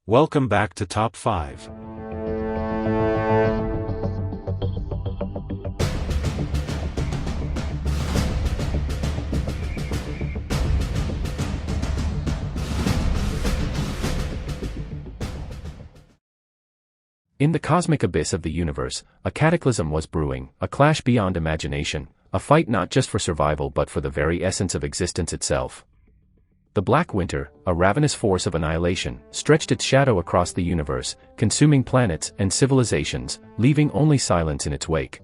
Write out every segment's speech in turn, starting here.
Welcome back to Top 5. In the cosmic abyss of the universe, a cataclysm was brewing, a clash beyond imagination, a fight not just for survival but for the very essence of existence itself. The Black Winter, a ravenous force of annihilation, stretched its shadow across the universe, consuming planets and civilizations, leaving only silence in its wake.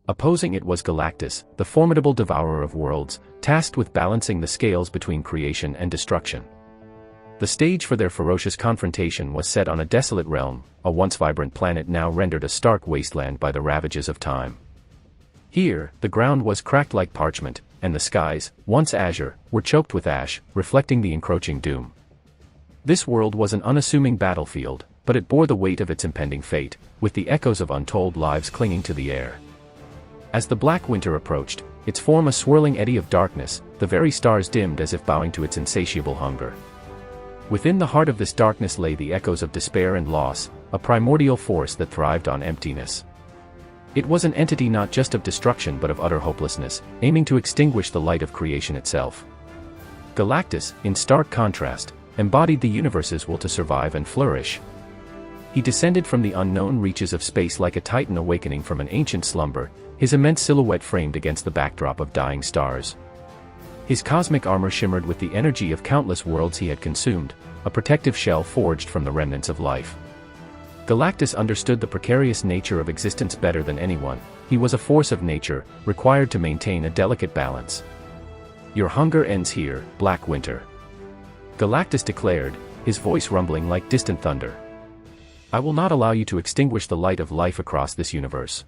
Opposing it was Galactus, the formidable Devourer of Worlds, tasked with balancing the scales between creation and destruction. The stage for their ferocious confrontation was set on a desolate realm, a once vibrant planet now rendered a stark wasteland by the ravages of time. Here, the ground was cracked like parchment, and the skies, once azure, were choked with ash, reflecting the encroaching doom. This world was an unassuming battlefield, but it bore the weight of its impending fate, with the echoes of untold lives clinging to the air. As the Black Winter approached, its form a swirling eddy of darkness, the very stars dimmed as if bowing to its insatiable hunger. Within the heart of this darkness lay the echoes of despair and loss, a primordial force that thrived on emptiness. It was an entity not just of destruction but of utter hopelessness, aiming to extinguish the light of creation itself. Galactus, in stark contrast, embodied the universe's will to survive and flourish. He descended from the unknown reaches of space like a titan awakening from an ancient slumber, his immense silhouette framed against the backdrop of dying stars. His cosmic armor shimmered with the energy of countless worlds he had consumed, a protective shell forged from the remnants of life. Galactus understood the precarious nature of existence better than anyone. He was a force of nature, required to maintain a delicate balance. "Your hunger ends here, Black Winter," Galactus declared, his voice rumbling like distant thunder. "I will not allow you to extinguish the light of life across this universe."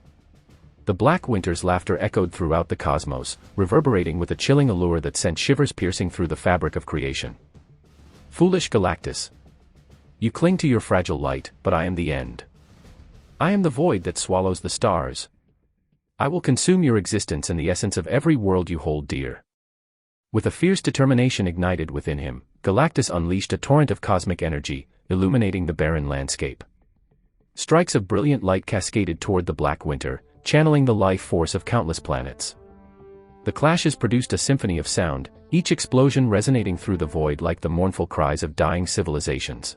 The Black Winter's laughter echoed throughout the cosmos, reverberating with a chilling allure that sent shivers piercing through the fabric of creation. "Foolish Galactus. You cling to your fragile light, but I am the end. I am the void that swallows the stars. I will consume your existence and the essence of every world you hold dear." With a fierce determination ignited within him, Galactus unleashed a torrent of cosmic energy, illuminating the barren landscape. Strikes of brilliant light cascaded toward the Black Winter, channeling the life force of countless planets. The clashes produced a symphony of sound, each explosion resonating through the void like the mournful cries of dying civilizations.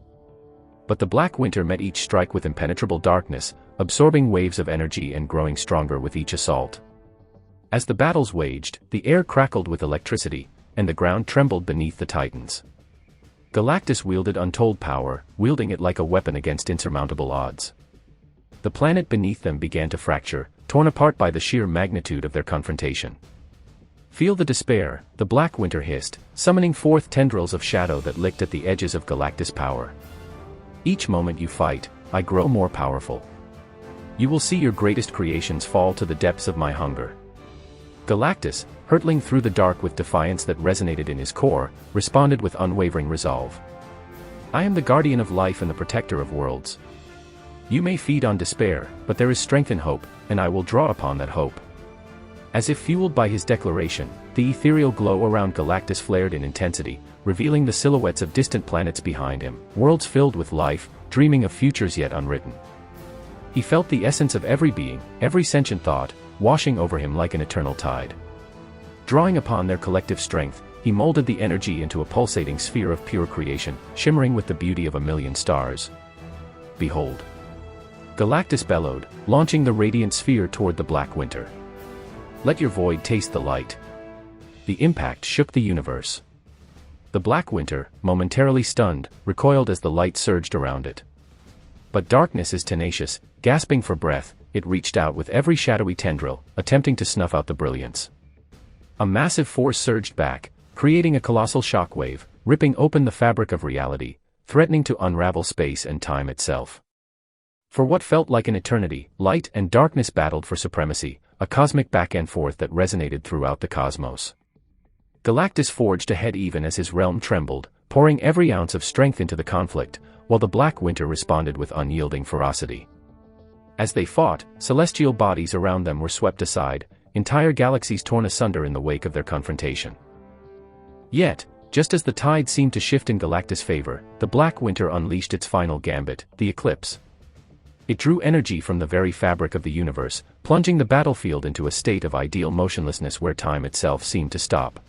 But the Black Winter met each strike with impenetrable darkness, absorbing waves of energy and growing stronger with each assault. As the battles waged, the air crackled with electricity, and the ground trembled beneath the titans. Galactus wielded untold power, wielding it like a weapon against insurmountable odds. The planet beneath them began to fracture, torn apart by the sheer magnitude of their confrontation. "Feel the despair," the Black Winter hissed, summoning forth tendrils of shadow that licked at the edges of Galactus' power. "Each moment you fight, I grow more powerful. You will see your greatest creations fall to the depths of my hunger." Galactus, hurtling through the dark with defiance that resonated in his core, responded with unwavering resolve. "I am the guardian of life and the protector of worlds. You may feed on despair, but there is strength in hope, and I will draw upon that hope." As if fueled by his declaration, the ethereal glow around Galactus flared in intensity, revealing the silhouettes of distant planets behind him, worlds filled with life, dreaming of futures yet unwritten. He felt the essence of every being, every sentient thought, washing over him like an eternal tide. Drawing upon their collective strength, he molded the energy into a pulsating sphere of pure creation, shimmering with the beauty of a million stars. "Behold!" Galactus bellowed, launching the radiant sphere toward the Black Winter. "Let your void taste the light." The impact shook the universe. The Black Winter, momentarily stunned, recoiled as the light surged around it. But darkness is tenacious, gasping for breath, it reached out with every shadowy tendril, attempting to snuff out the brilliance. A massive force surged back, creating a colossal shockwave, ripping open the fabric of reality, threatening to unravel space and time itself. For what felt like an eternity, light and darkness battled for supremacy, a cosmic back-and-forth that resonated throughout the cosmos. Galactus forged ahead even as his realm trembled, pouring every ounce of strength into the conflict, while the Black Winter responded with unyielding ferocity. As they fought, celestial bodies around them were swept aside, entire galaxies torn asunder in the wake of their confrontation. Yet, Just as the tide seemed to shift in Galactus' favor, the Black Winter unleashed its final gambit, the eclipse. It drew energy from the very fabric of the universe, plunging the battlefield into a state of ideal motionlessness where time itself seemed to stop.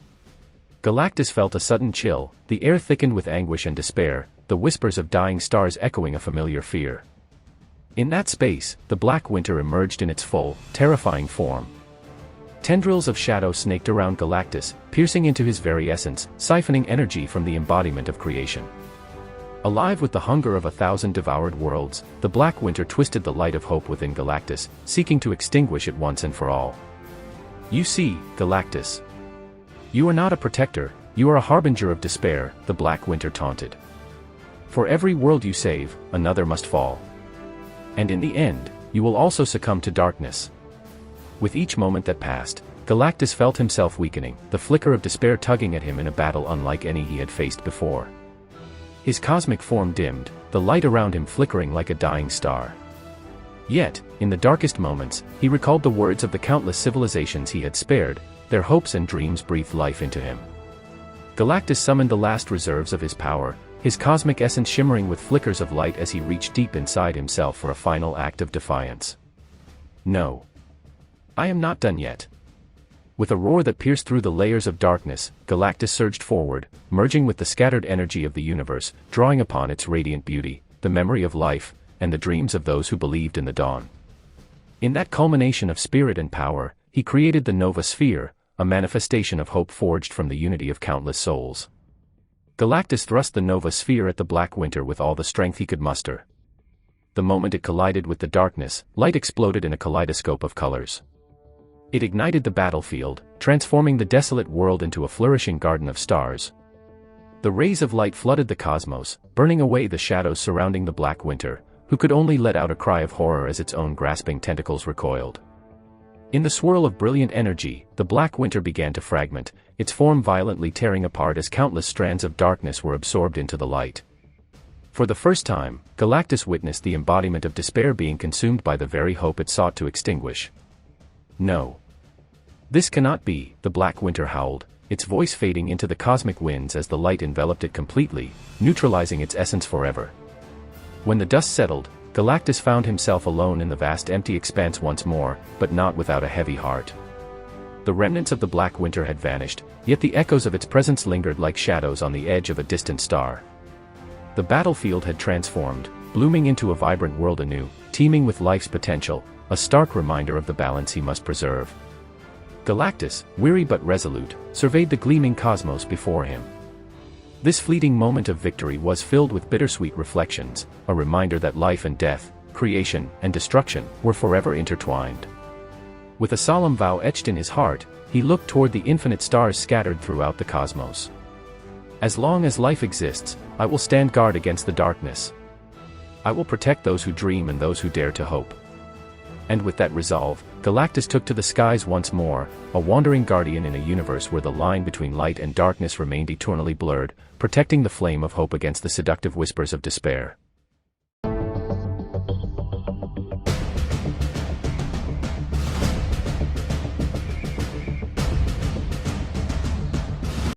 Galactus felt a sudden chill, the air thickened with anguish and despair, the whispers of dying stars echoing a familiar fear. In that space, the Black Winter emerged in its full, terrifying form. Tendrils of shadow snaked around Galactus, piercing into his very essence, siphoning energy from the embodiment of creation. Alive with the hunger of 1,000 devoured worlds, the Black Winter twisted the light of hope within Galactus, seeking to extinguish it once and for all. You see, Galactus. You are not a protector, you are a harbinger of despair, the Black Winter taunted. For every world you save, another must fall. And in the end, you will also succumb to darkness. With each moment that passed, Galactus felt himself weakening, the flicker of despair tugging at him in a battle unlike any he had faced before. His cosmic form dimmed, the light around him flickering like a dying star. Yet, in the darkest moments, he recalled the words of the countless civilizations he had spared, their hopes and dreams breathed life into him. Galactus summoned the last reserves of his power, his cosmic essence shimmering with flickers of light as he reached deep inside himself for a final act of defiance. No. I am not done yet. With a roar that pierced through the layers of darkness, Galactus surged forward, merging with the scattered energy of the universe, drawing upon its radiant beauty, the memory of life, and the dreams of those who believed in the dawn. In that culmination of spirit and power, he created the Nova Sphere, a manifestation of hope forged from the unity of countless souls. Galactus thrust the Nova Sphere at the Black Winter with all the strength he could muster. The moment it collided with the darkness, light exploded in a kaleidoscope of colors. It ignited the battlefield, transforming the desolate world into a flourishing garden of stars. The rays of light flooded the cosmos, burning away the shadows surrounding the Black Winter, who could only let out a cry of horror as its own grasping tentacles recoiled. In the swirl of brilliant energy, the Black Winter began to fragment, its form violently tearing apart as countless strands of darkness were absorbed into the light. For the first time, Galactus witnessed the embodiment of despair being consumed by the very hope it sought to extinguish. No. This cannot be, the Black Winter howled, its voice fading into the cosmic winds as the light enveloped it completely, neutralizing its essence forever. When the dust settled, Galactus found himself alone in the vast empty expanse once more, but not without a heavy heart. The remnants of the Black Winter had vanished, yet the echoes of its presence lingered like shadows on the edge of a distant star. The battlefield had transformed, blooming into a vibrant world anew, teeming with life's potential, a stark reminder of the balance he must preserve. Galactus, weary but resolute, surveyed the gleaming cosmos before him. This fleeting moment of victory was filled with bittersweet reflections, a reminder that life and death, creation and destruction, were forever intertwined. With a solemn vow etched in his heart, he looked toward the infinite stars scattered throughout the cosmos. As long as life exists, I will stand guard against the darkness. I will protect those who dream and those who dare to hope. And with that resolve, Galactus took to the skies once more, a wandering guardian in a universe where the line between light and darkness remained eternally blurred, protecting the flame of hope against the seductive whispers of despair.